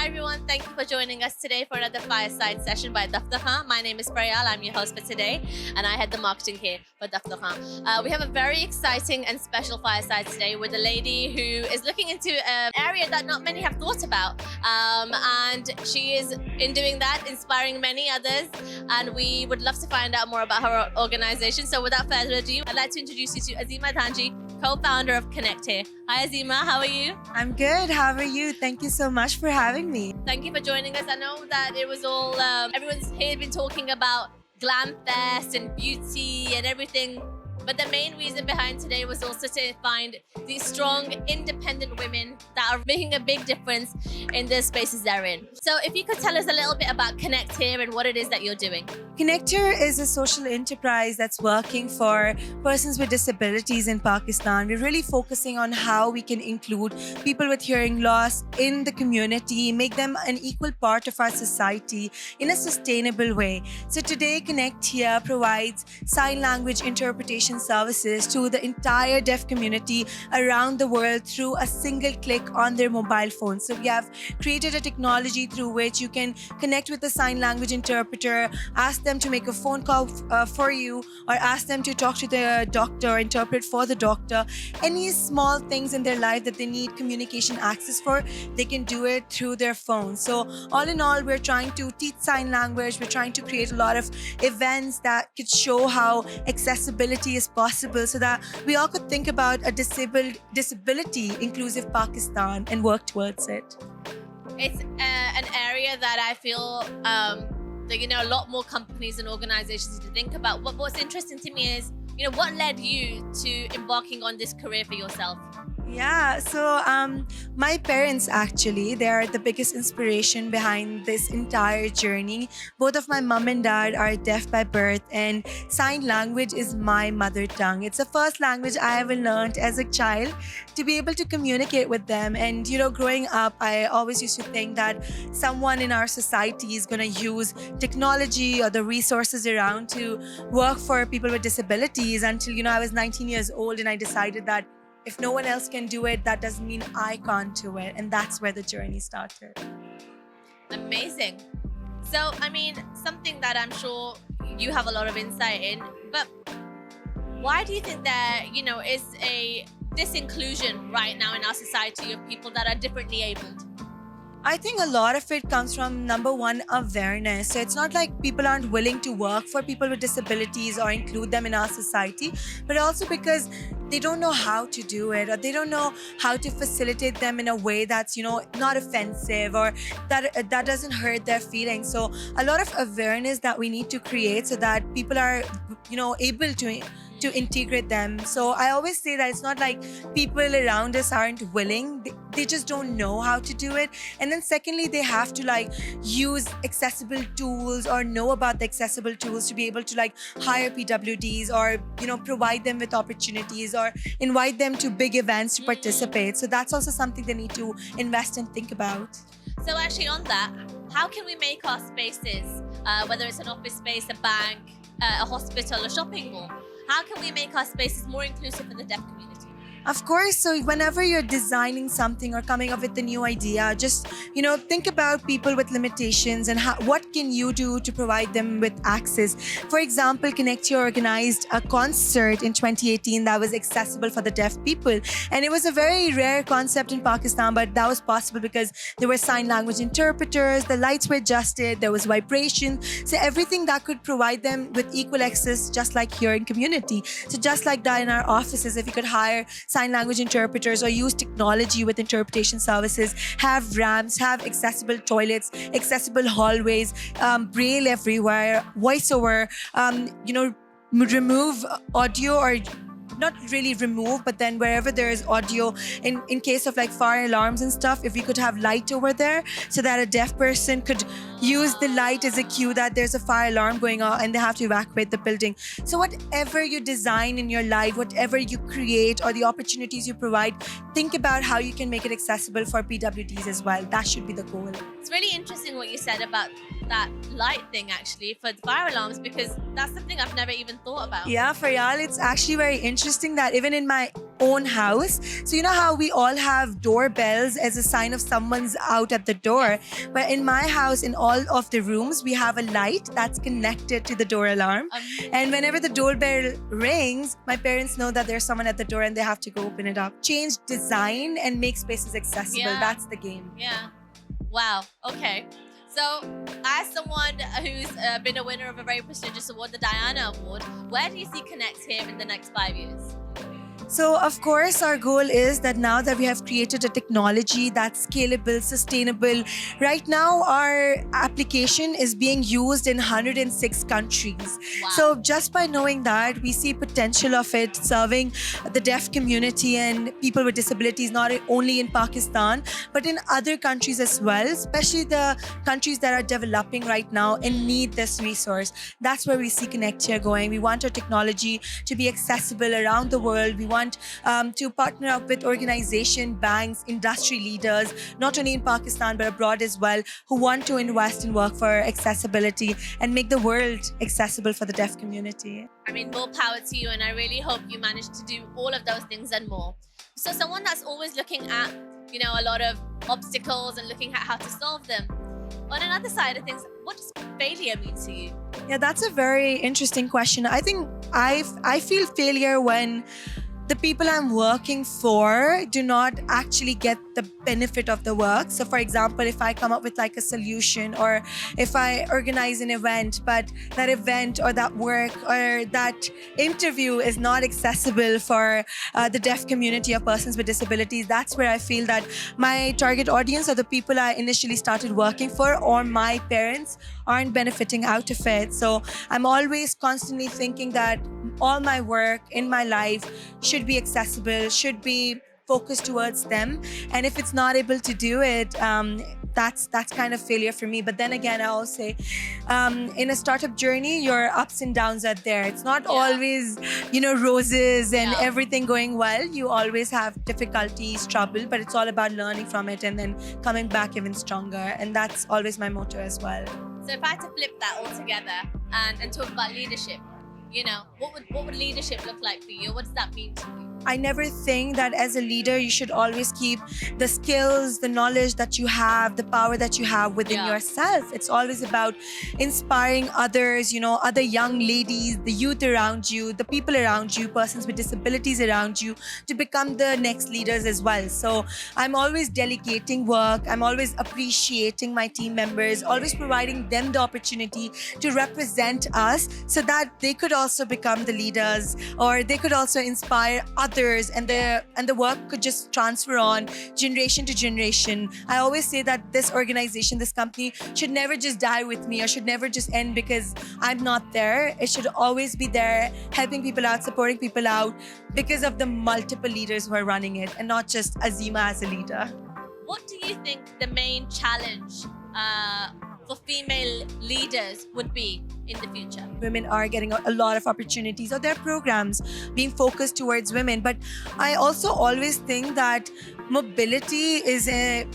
Hi everyone, thank you for joining us today for another fireside session by Daftarkhwan. My name is Prayal, I'm your host for today, and I head the marketing here for Daftarkhwan. We have a very exciting and special fireside today with a lady who is looking into an area that not many have thought about, and she is, in doing that, inspiring many others, and we would love to find out more about her organization. So without further ado, I'd like to introduce you to Azima Dhanjee, co-founder of ConnectHear. Hi Azeema, how are you? I'm good. How are you? Thank you so much for having me. Thank you for joining us. I know that it was all, everyone's here been talking about Glam Fest and beauty and everything. But the main reason behind today was also to find these strong, independent women that are making a big difference in the spaces they're in. So if you could tell us a little bit about ConnectHear and what it is that you're doing. ConnectHear is a social enterprise that's working for persons with disabilities in Pakistan. We're really focusing on how we can include people with hearing loss in the community, make them an equal part of our society in a sustainable way. So today, ConnectHear provides sign language interpretation services to the entire deaf community around the world through a single click on their mobile phone. So we have created a technology through which you can connect with the sign language interpreter, ask them to make a phone call for you, or ask them to talk to the doctor, interpret for the doctor. Any small things in their life that they need communication access for, they can do it through their phone. So all in all, we're trying to teach sign language. We're trying to create a lot of events that could show how accessibility is possible, so that we all could think about a disability inclusive Pakistan and work towards it. It's an area that I feel that, a lot more companies and organizations need to think about. What's interesting to me is, what led you to embarking on this career for yourself? Yeah, so my parents actually, they're the biggest inspiration behind this entire journey. Both of my mom and dad are deaf by birth, and sign language is my mother tongue. It's the first language I ever learned as a child to be able to communicate with them. And growing up, I always used to think that someone in our society is going to use technology or the resources around to work for people with disabilities until, I was 19 years old and I decided that if no one else can do it, that doesn't mean I can't do it. And that's where the journey started. Amazing. So, something that I'm sure you have a lot of insight in, but why do you think there, is a disinclusion right now in our society of people that are differently abled? I think a lot of it comes from, number one, awareness. So it's not like people aren't willing to work for people with disabilities or include them in our society, but also because they don't know how to do it, or they don't know how to facilitate them in a way that's, not offensive, or that doesn't hurt their feelings. So a lot of awareness that we need to create so that people are, able to integrate them. So I always say that it's not like people around us aren't willing, they just don't know how to do it. And then secondly, they have to use accessible tools or know about the accessible tools to be able to hire PWDs or provide them with opportunities or invite them to big events to participate. So that's also something they need to invest and think about. So actually on that, how can we make our spaces, whether it's an office space, a bank, a hospital, a shopping mall, how can we make our spaces more inclusive for the deaf community? Of course, so whenever you're designing something or coming up with a new idea, just, think about people with limitations and what can you do to provide them with access. For example, ConnectHear organized a concert in 2018 that was accessible for the deaf people. And it was a very rare concept in Pakistan, but that was possible because there were sign language interpreters, the lights were adjusted, there was vibration. So everything that could provide them with equal access, just like here in community. So just like that in our offices, if you could hire sign language interpreters or use technology with interpretation services, have ramps, have accessible toilets, accessible hallways, braille everywhere, voiceover, remove audio, or not really remove, but then wherever there is audio, in case of fire alarms and stuff, if we could have light over there so that a deaf person could use the light as a cue that there's a fire alarm going on and they have to evacuate the building. So whatever you design in your life, whatever you create or the opportunities you provide, think about how you can make it accessible for PWDs as well. That should be the goal. It's really interesting what you said about that light thing actually for the fire alarms, because that's something I've never even thought about. Yeah, Faryal, it's actually very interesting that even in my own house. So you know how we all have doorbells as a sign of someone's out at the door. But in my house, in all of the rooms, we have a light that's connected to the door alarm. And whenever the doorbell rings, my parents know that there's someone at the door and they have to go open it up. Change design and make spaces accessible. Yeah. That's the game. Yeah. Wow. Okay. So, as someone who's been a winner of a very prestigious award, the Diana Award, where do you see ConnectHear in the next 5 years? So, of course, our goal is that now that we have created a technology that's scalable, sustainable, right now our application is being used in 106 countries. Wow. So, just by knowing that, we see potential of it serving the deaf community and people with disabilities, not only in Pakistan, but in other countries as well, especially the countries that are developing right now and need this resource. That's where we see ConnectHear going. We want our technology to be accessible around the world. We want to partner up with organization, banks, industry leaders, not only in Pakistan but abroad as well, who want to invest and work for accessibility and make the world accessible for the deaf community. I mean, more power to you, and I really hope you manage to do all of those things and more. So someone that's always looking at, you know, a lot of obstacles and looking at how to solve them. On another side of things, what does failure mean to you? Yeah, that's a very interesting question. I think I feel failure when the people I'm working for do not actually get the benefit of the work. So for example, if I come up with like a solution, or if I organize an event, but that event or that work or that interview is not accessible for the deaf community of persons with disabilities, that's where I feel that my target audience or the people I initially started working for or my parents aren't benefiting out of it. So I'm always constantly thinking that all my work in my life should be accessible, should be focused towards them. And if it's not able to do it, that's kind of failure for me. But then again, I always say, in a startup journey, your ups and downs are there. It's not always, you know, roses and everything going well. You always have difficulties, trouble, but it's all about learning from it and then coming back even stronger. And that's always my motto as well. So if I had to flip that all together and talk about leadership, you know, what would leadership look like for you? What does that mean to you? I never think that as a leader, you should always keep the skills, the knowledge that you have, the power that you have within yourself. It's always about inspiring others, you know, other young ladies, the youth around you, the people around you, persons with disabilities around you, to become the next leaders as well. So I'm always delegating work. I'm always appreciating my team members, always providing them the opportunity to represent us so that they could also become the leaders, or they could also inspire others, and the work could just transfer on generation to generation. I always say that this organization, this company, should never just die with me, or should never just end because I'm not there. It should always be there, helping people out, supporting people out, because of the multiple leaders who are running it, and not just Azeema as a leader. What do you think the main challenge for female leaders would be in the future? Women are getting a lot of opportunities, or there are programs being focused towards women. But I also always think that mobility is a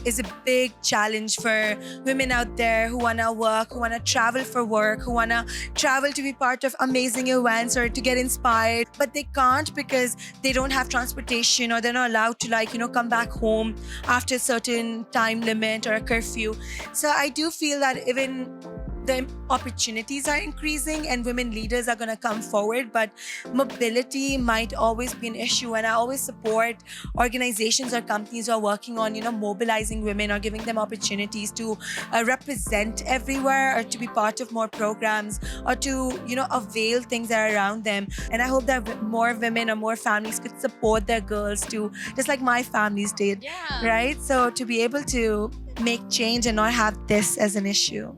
big challenge for women out there who want to work, who want to travel for work, who want to travel to be part of amazing events or to get inspired, but they can't because they don't have transportation, or they're not allowed to, like, you know, come back home after a certain time limit or a curfew. So I do feel that even the opportunities are increasing and women leaders are going to come forward, but mobility might always be an issue. And I always support organizations or companies who are working on, you know, mobilizing women or giving them opportunities to represent everywhere, or to be part of more programs, or to, you know, avail things that are around them. And I hope that more women or more families could support their girls too, just like my families did, right? So to be able to make change and not have this as an issue.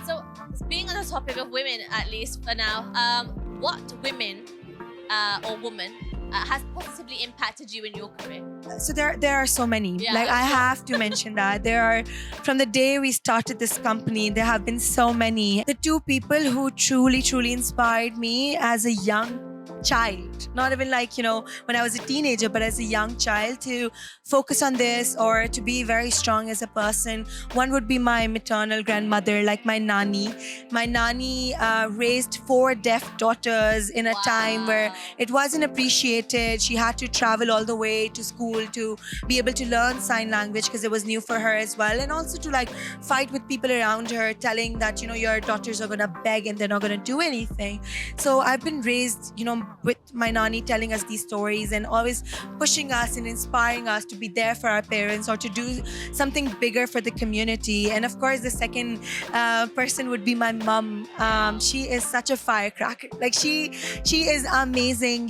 So, being on the topic of women, at least for now, what women or woman has positively impacted you in your career? So there are so many. Like, I have to mention that there are, from the day we started this company, there have been so many. The two people who truly inspired me as a young child, not even like, when I was a teenager, but as a young child, to focus on this or to be very strong as a person. One would be my maternal grandmother, like my nani. My nani raised 4 deaf daughters in a time where it wasn't appreciated. She had to travel all the way to school to be able to learn sign language because it was new for her as well, and also to like fight with people around her telling that your daughters are gonna beg and they're not gonna do anything. So I've been raised with my nani telling us these stories and always pushing us and inspiring us to be there for our parents or to do something bigger for the community. And of course the second person would be my mom. She is such a firecracker. Like she is amazing.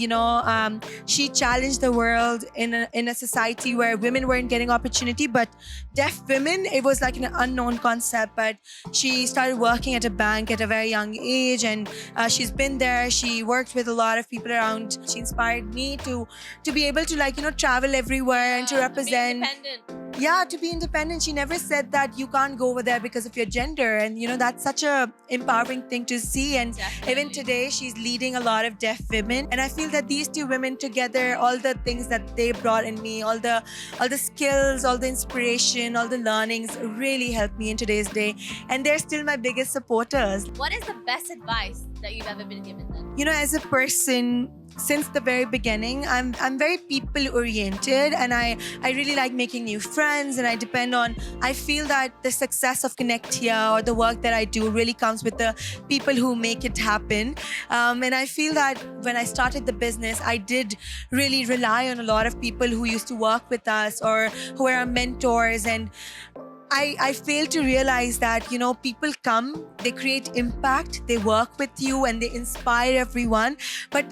She challenged the world in a society where women weren't getting opportunity, but deaf women, it was like an unknown concept. But she started working at a bank at a very young age, and she's been there. She worked with a lot of people around. She inspired me to be able to travel everywhere and to represent. To be independent. She never said that you can't go over there because of your gender, and that's such a empowering thing to see. And even today she's leading a lot of deaf women, and I feel that these two women together, all the things that they brought in me, all the skills, all the inspiration, all the learnings really helped me in today's day, and they're still my biggest supporters. What is the best advice that you've ever been given then? As a person, since the very beginning, I'm very people oriented, and I really like making new friends, and I feel that the success of ConnectHear or the work that I do really comes with the people who make it happen. And I feel that when I started the business, I did really rely on a lot of people who used to work with us or who were our mentors, and I failed to realize that, people come, they create impact, they work with you and they inspire everyone. But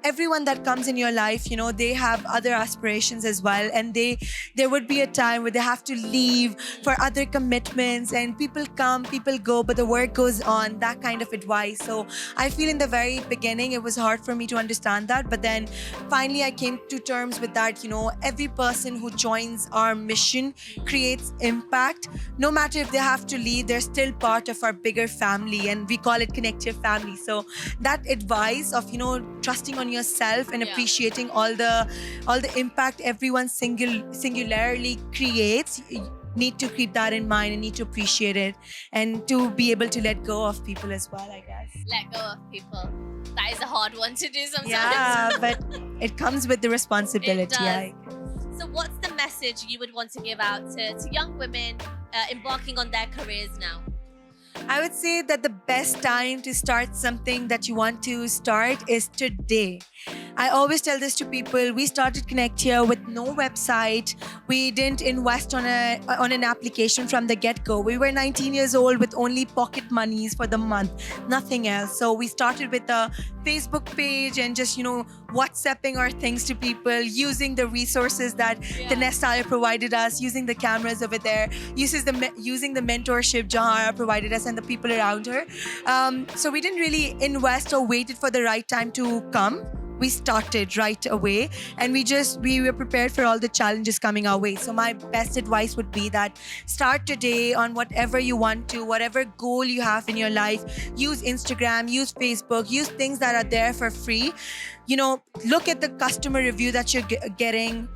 everyone that comes in your life, they have other aspirations as well. And there would be a time where they have to leave for other commitments, and people come, people go, but the work goes on, that kind of advice. So I feel in the very beginning, it was hard for me to understand that. But then finally I came to terms with that, every person who joins our mission creates impact. No matter if they have to leave, they're still part of our bigger family, and we call it ConnectHear family. So that advice of, trusting on yourself and appreciating all the impact everyone singularly creates, you need to keep that in mind and need to appreciate it, and to be able to let go of people as well, I guess. Let go of people. That is a hard one to do sometimes. Yeah, but it comes with the responsibility. It does. So what's the message you would want to give out to young women embarking on their careers now? I would say that the best time to start something that you want to start is today. I always tell this to people. We started ConnectHear with no website. We didn't invest on an application from the get-go. We were 19 years old with only pocket monies for the month, nothing else. So we started with a Facebook page and just, WhatsApping our things to people, using the resources that the Nest Hire provided us, using the cameras over there, using the mentorship Jahara provided us and the people around her. So we didn't really invest or waited for the right time to come. We started right away, and we were prepared for all the challenges coming our way. So my best advice would be that start today on whatever you want to, whatever goal you have in your life. Use Instagram, use Facebook, use things that are there for free. Look at the customer review that you're getting,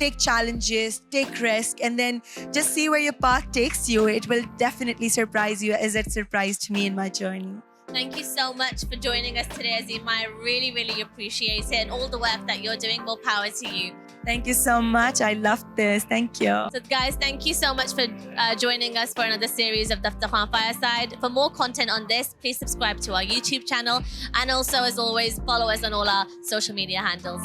take challenges, take risk, and then just see where your path takes you. It will definitely surprise you, as it surprised me in my journey. Thank you so much for joining us today, Azeema. I really, really appreciate it, and all the work that you're doing. More power to you. Thank you so much. I loved this. Thank you. So guys, thank you so much for joining us for another series of Daftarkhwan Fireside. For more content on this, please subscribe to our YouTube channel, and also, as always, follow us on all our social media handles.